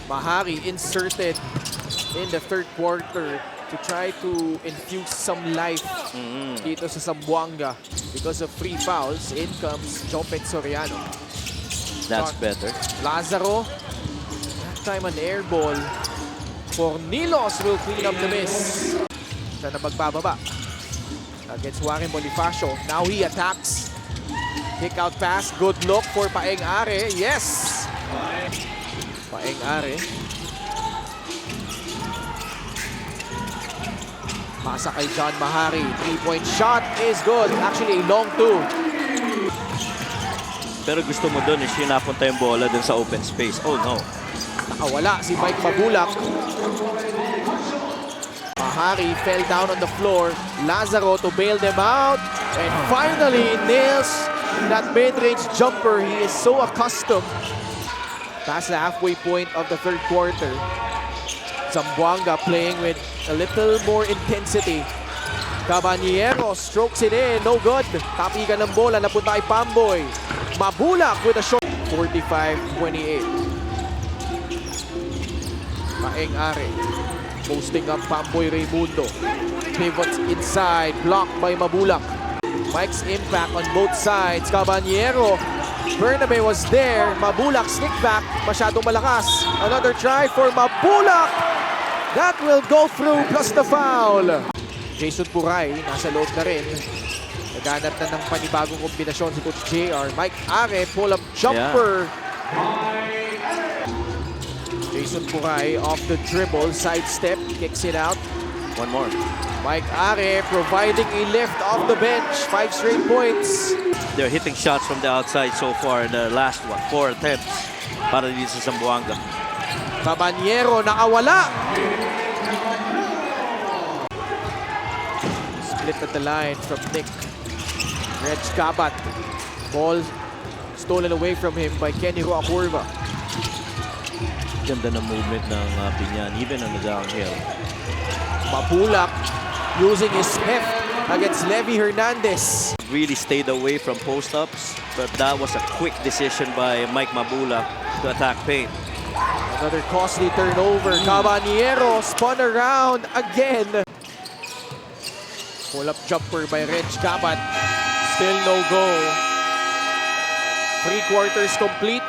Mahari inserted in the third quarter to try to infuse some life dito sa Zamboanga because of free fouls. In comes Jopet Soriano. That's better. Lazaro, that time an air ball. Fornilos will clean up the miss. Siya na magbababa against Warren Bonifacio. Now he attacks. Kick out pass. Good look for Paeng Are. Yes! Paeng Are. Pasa kay John Mahari. 3-point shot is good. Actually, a long two. Pero gusto mo doon is yung napunta yung bola dun sa open space. Oh no. Nakawala si Mike Mabulak. Mahari fell down on the floor. Lazaro to bail them out. And finally nails that mid-range jumper. He is so accustomed. Past the halfway point of the third quarter. Zamboanga playing with a little more intensity. Caballero strokes it in. No good. Tapigan ng bola. Napunta kay Pamboy. Mabulak with a shot. 45-28. Paeng Are. Posting up Pamboy Raimundo. Pivots inside. Blocked by Mabulak. Mike's impact on both sides. Caballero. Bernabe was there. Mabulak sneak back. Masyadong malakas. Another try for Mabulak. That will go through plus the foul. Jason Puray nasa loob na rin. Naghanap na ng panibagong kombinasyon si Coach JR. Mike Are, pull-up jumper. Jason Puray off the dribble, sidestep, kicks it out. One more. Mike Are providing a lift off the bench. 5 straight points. They're hitting shots from the outside so far in the last 4 attempts para dito sa Zamboanga. Caballero nakawala. Split at the line from Nick. Reg Cabat. Ball stolen away from him by Kenny Roacurva. Ganda ng movement ng Binyan, even on the downhill. Mabulak using his heft against Levy Hernandez. Really stayed away from post-ups, but that was a quick decision by Mike Mabulak to attack paint. Another costly turnover. Caballero spun around again. Pull-up jumper by Reg Cabat. Still no go. 3 quarters complete.